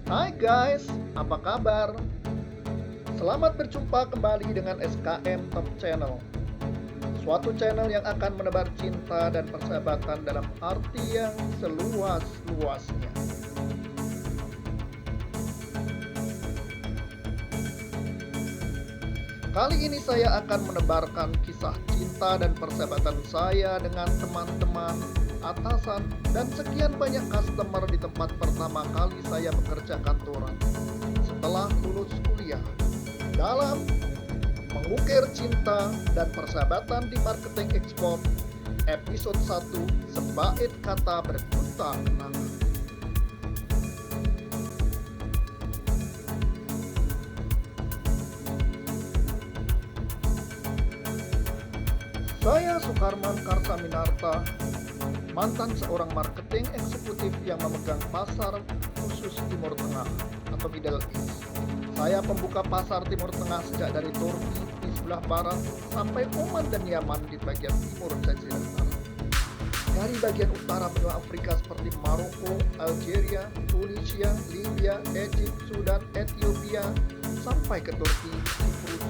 Hai guys, apa kabar? Selamat berjumpa kembali dengan SKM Top Channel, suatu channel yang akan menebar cinta dan persahabatan dalam arti yang seluas-luasnya. Kali ini saya akan menebarkan kisah cinta dan persahabatan saya dengan teman-teman, atasan, dan sekian banyak customer di tempat pertama kali saya bekerja kantoran setelah lulus kuliah. Dalam mengukir cinta dan persahabatan di marketing ekspor, episode 1, Sebait Kata Berjuta Kenangan. Saya Sukarman Karsaminarta, mantan seorang marketing eksekutif yang memegang pasar khusus Timur Tengah atau Middle East. Saya pembuka pasar Timur Tengah sejak dari Turki di sebelah barat sampai Oman dan Yaman di bagian timur Jazirah Arab. Dari bagian utara benua Afrika seperti Maroko, Algeria, Tunisia, Libya, Egypt, Sudan, Ethiopia, sampai ke Turki, Siprus,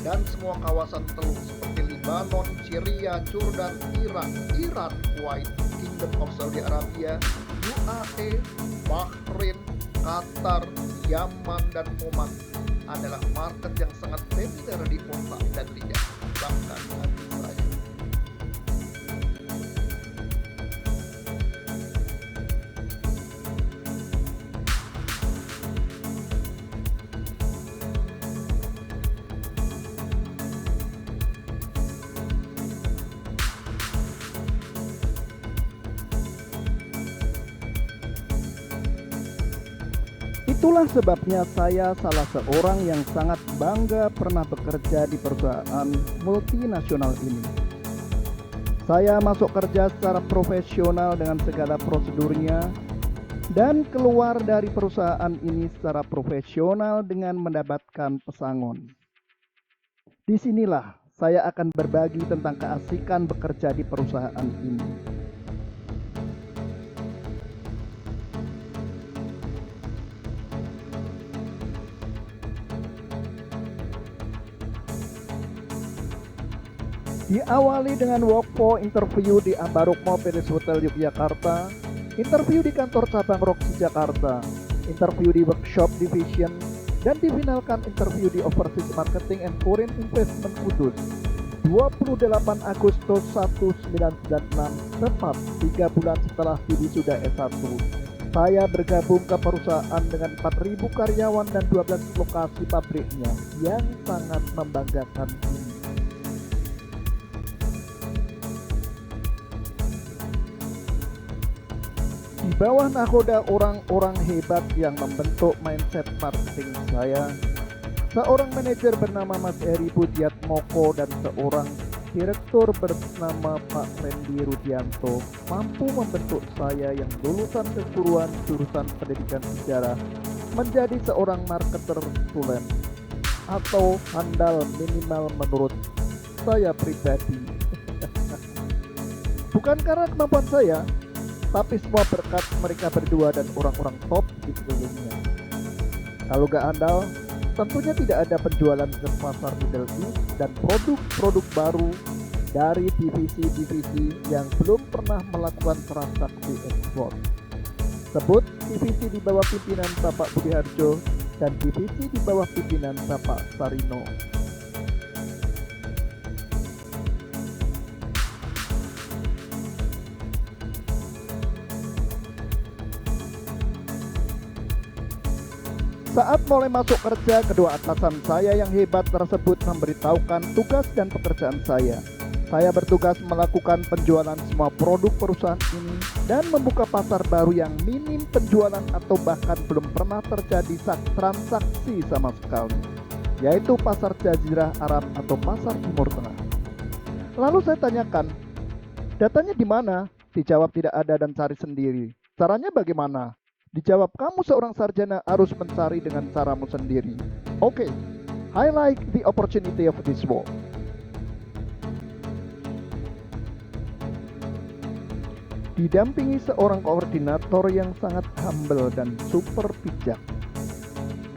dan semua kawasan teluk seperti Lebanon, Syria, Jordan, Irak, Iran, Kuwait, Kingdom of Saudi Arabia, UAE, Bahrain, Qatar, Yaman, dan Oman adalah market yang sangat familiar di otak dan lidah, bahkan hati saya. Itulah sebabnya saya salah seorang yang sangat bangga pernah bekerja di perusahaan multinasional ini. Saya masuk kerja secara profesional dengan segala prosedurnya dan keluar dari perusahaan ini secara profesional dengan mendapatkan pesangon. Disinilah saya akan berbagi tentang keasikan bekerja di perusahaan ini. Diawali dengan walk-for interview di Ambarukmo Palace Hotel Yogyakarta, interview di kantor cabang Roxy Jakarta, interview di workshop division, dan difinalkan interview di Overseas Marketing and Foreign Investment Kudus 28 Agustus 1996, tepat 3 bulan setelah wisuda S1. Saya bergabung ke perusahaan dengan 4.000 karyawan dan 12 lokasi pabriknya yang sangat membanggakan ini. Di bawah nakoda orang-orang hebat yang membentuk mindset marketing saya, seorang manajer bernama Mas Eri Budiatmoko dan seorang direktur bernama Pak Randy Rudianto mampu membentuk saya yang lulusan keguruan jurusan pendidikan sejarah menjadi seorang marketer tulen atau handal minimal menurut saya pribadi. Bukan karena kemampuan saya, tapi semua berkat mereka berdua dan orang-orang top di sekelilingnya. Kalau gak andal, tentunya tidak ada penjualan ke pasar Middle East dan produk-produk baru dari divisi-divisi yang belum pernah melakukan transaksi ekspor. Sebut divisi di bawah pimpinan Bapak Budi Harjo dan divisi di bawah pimpinan Bapak Sarino. Saat mulai masuk kerja, kedua atasan saya yang hebat tersebut memberitahukan tugas dan pekerjaan saya. Saya bertugas melakukan penjualan semua produk perusahaan ini dan membuka pasar baru yang minim penjualan atau bahkan belum pernah terjadi transaksi sama sekali, yaitu pasar Jazirah Arab atau pasar Timur Tengah. Lalu saya tanyakan, datanya di mana? Dijawab tidak ada dan cari sendiri. Caranya bagaimana? Dijawab, kamu seorang sarjana harus mencari dengan caramu sendiri. Oke, I like the opportunity of this work. Didampingi seorang koordinator yang sangat humble dan super bijak,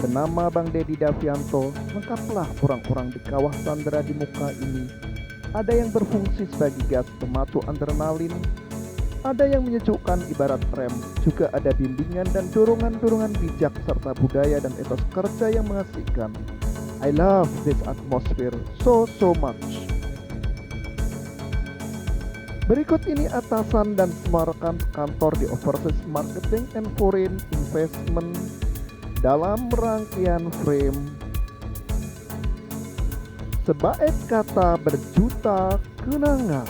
bernama Bang Dedi Davianto, lengkaplah orang-orang di kawah Sandra di muka ini. Ada yang berfungsi sebagai gas pemacu adrenalin, ada yang menyejukkan ibarat rem, juga ada bimbingan dan dorongan-dorongan bijak serta budaya dan etos kerja yang mengasihkan. I love this atmosphere so much. Berikut ini atasan dan semua rekan kantor di Overseas Marketing and Foreign Investment dalam rangkaian frame sebaik kata berjuta kenangan.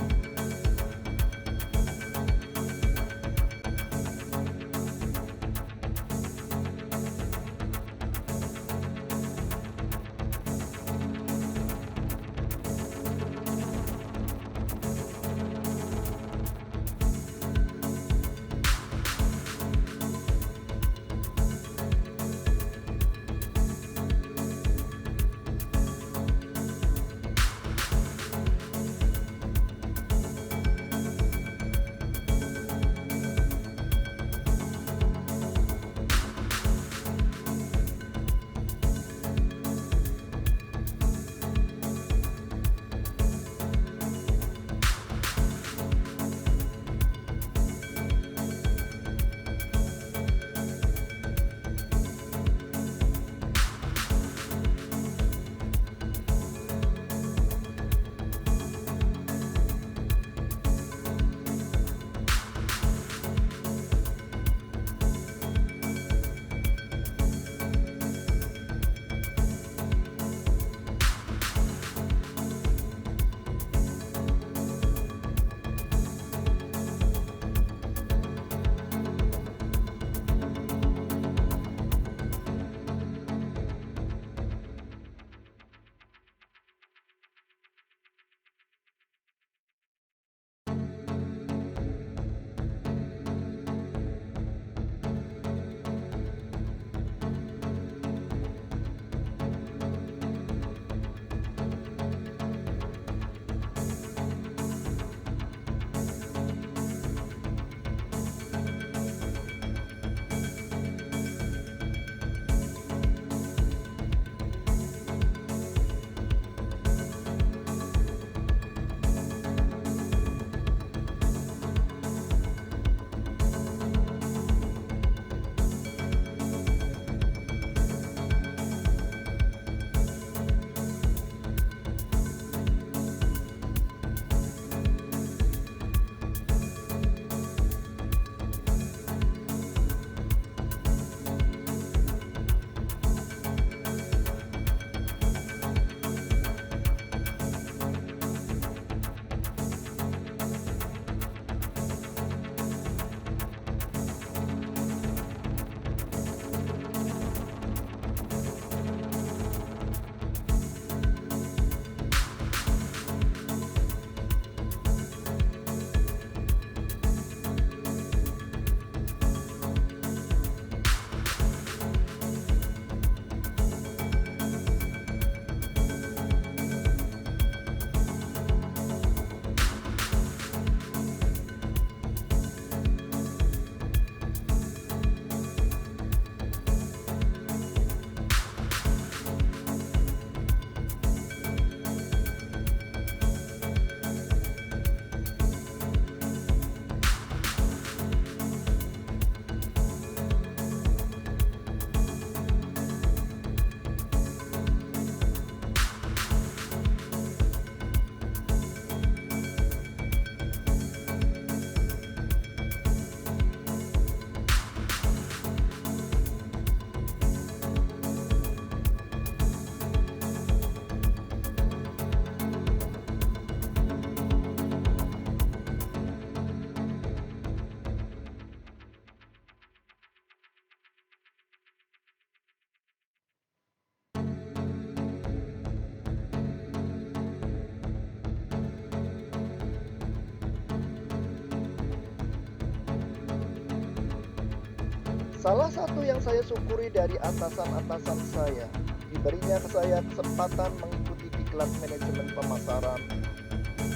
Salah satu yang saya syukuri dari atasan-atasan saya, diberinya ke saya kesempatan mengikuti diklat manajemen pemasaran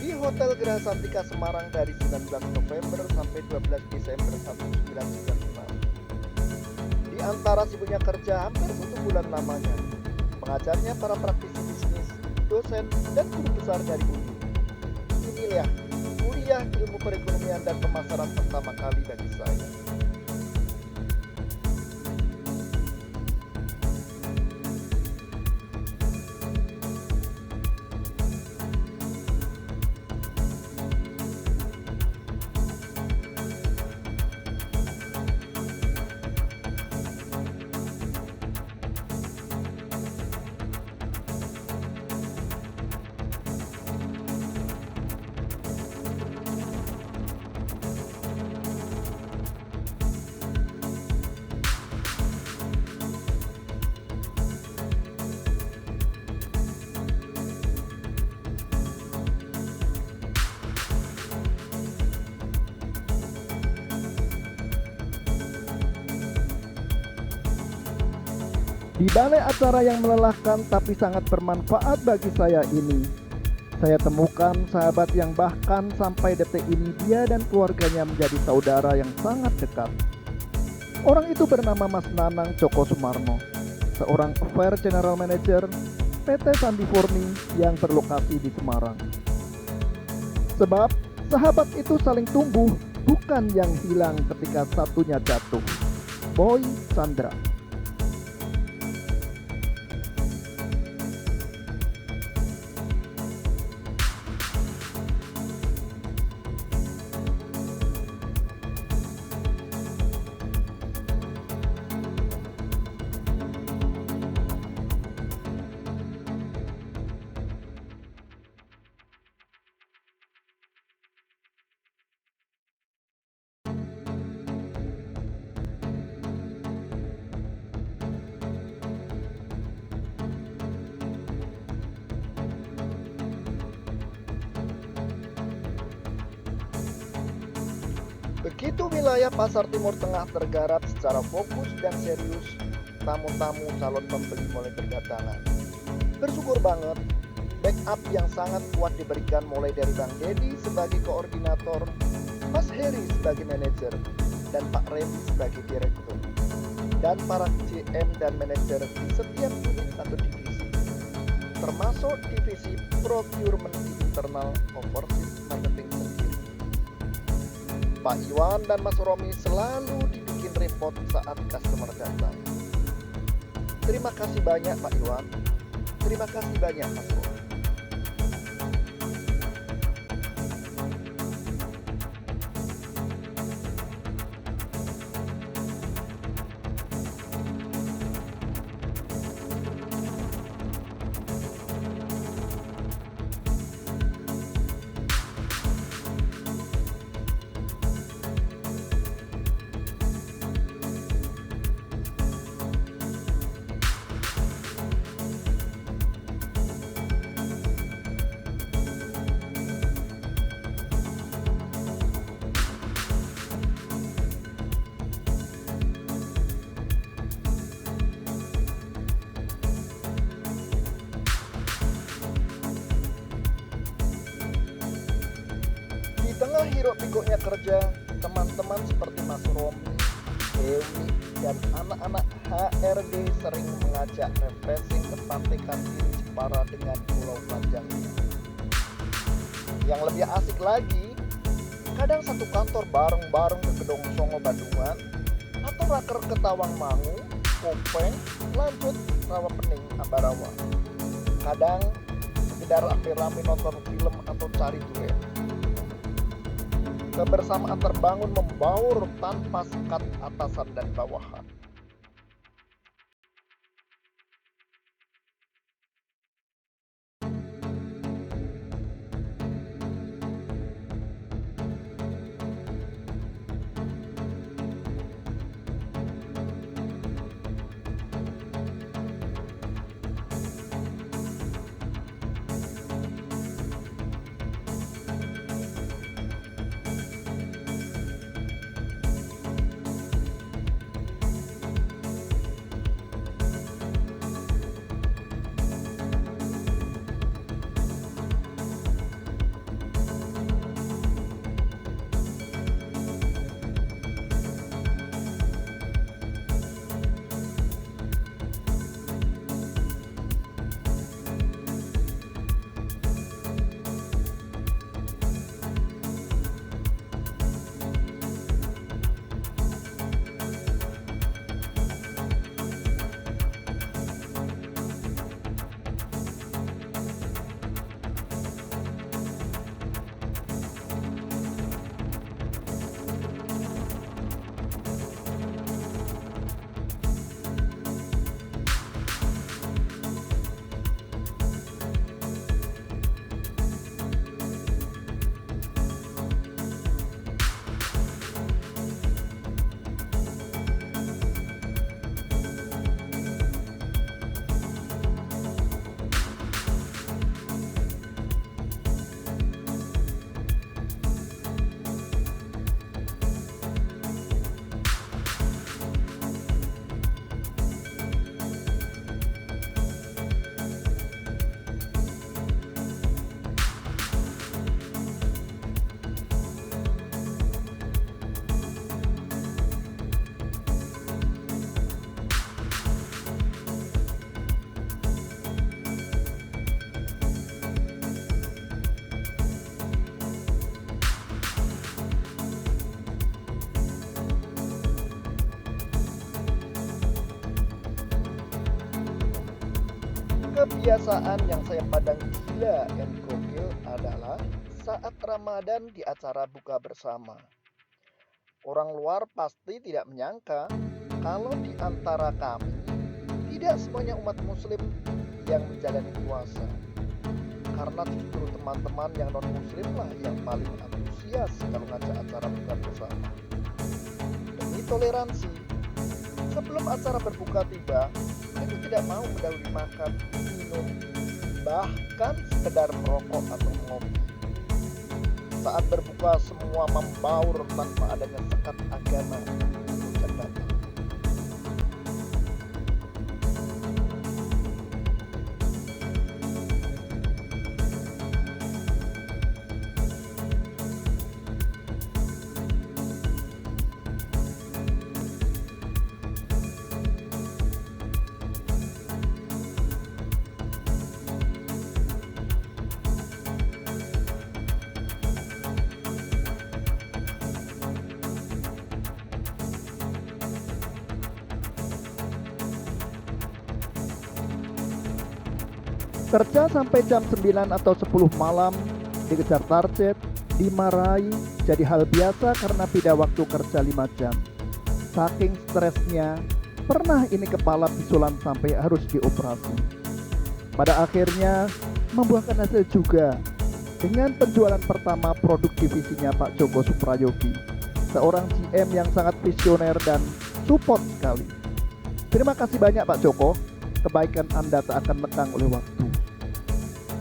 di Hotel Geraha Santika Semarang dari 19 November sampai 12 Desember 1996. Di antara sibuknya kerja hampir 1 bulan lamanya, mengajarnya para praktisi bisnis, dosen, dan guru besar dari UIN. Inilah kuliah ilmu perekonomian dan pemasaran pertama kali bagi saya. Di balai acara yang melelahkan tapi sangat bermanfaat bagi saya ini, saya temukan sahabat yang bahkan sampai detik ini dia dan keluarganya menjadi saudara yang sangat dekat. Orang itu bernama Mas Nanang Joko Sumarno, seorang Affair General Manager PT Sandi Forni yang berlokasi di Semarang. Sebab sahabat itu saling tumbuh, bukan yang hilang ketika satunya jatuh. Boy Sandra. Begitu wilayah Pasar Timur Tengah tergarap secara fokus dan serius, tamu-tamu calon pembeli mulai berdatangan. Bersyukur banget, backup yang sangat kuat diberikan mulai dari Bang Dedi sebagai koordinator, Mas Heri sebagai manajer, dan Pak Remi sebagai direktur, dan para GM dan manajer di setiap unit atau divisi, termasuk divisi procurement internal overseas marketing sendiri. Pak Iwan dan Mas Romi selalu dibikin repot saat customer datang. Terima kasih banyak Pak Iwan. Terima kasih banyak Mas Romi. Di tengah hiruk pikuknya kerja, teman-teman seperti Mas Romi, Dewi, dan anak-anak HRD sering mengajak refreshing ke pantai Kartini Jepara dengan pulau panjangnya. Yang lebih asik lagi, kadang satu kantor bareng-bareng ke Gedong Songo Bandungan, atau raker ke Tawangmangu, Kopeng, lanjut Rawa Pening, Ambarawa. Kadang sekedar rame-rame nonton film atau cari duren. Kebersamaan terbangun membaur tanpa sekat atasan dan bawahan. Kebiasaan yang saya pandang gila dan gokil adalah saat Ramadan di acara buka bersama. Orang luar pasti tidak menyangka kalau di antara kami tidak semuanya umat muslim yang menjalani puasa. Karena justru teman-teman yang non-muslim lah yang paling antusias kalau ngajak acara buka bersama. Demi toleransi, sebelum acara berbuka tiba, kami tidak mau mendahului makan, minum, bahkan sekedar merokok atau ngopi. Saat berbuka semua membaur tanpa adanya sekat agama dan data. Kerja sampai jam 9 atau 10 malam, dikejar target, dimarahi, jadi hal biasa karena beda waktu kerja 5 jam. Saking stresnya, pernah ini kepala bisulan sampai harus dioperasi. Pada akhirnya, membuahkan hasil juga dengan penjualan pertama produk divisinya Pak Joko Suprayogi, seorang GM yang sangat visioner dan support sekali. Terima kasih banyak Pak Joko, kebaikan Anda tak akan lekang oleh waktu.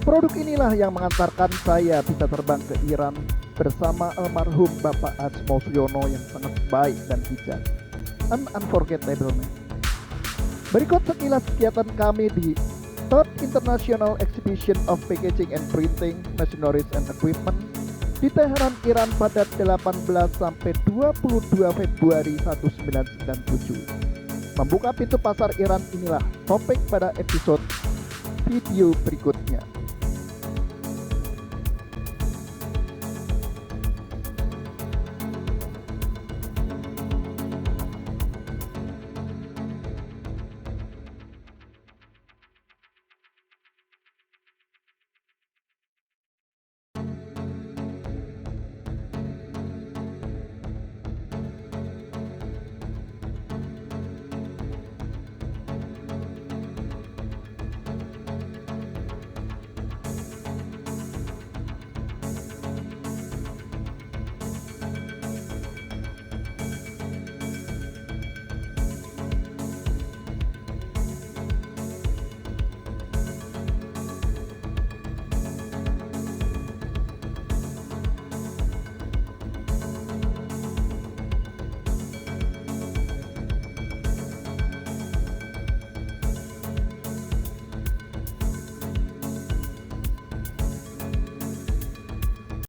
Produk inilah yang mengantarkan saya bisa terbang ke Iran bersama almarhum Bapak Asmo Suyono yang sangat baik dan bijak. An unforgettable man. Berikut sekilas kegiatan kami di Third International Exhibition of Packaging and Printing, Machineries and Equipment di Teheran, Iran pada 18 sampai 22 Februari 1997. Membuka pintu pasar Iran inilah topik pada episode video berikutnya.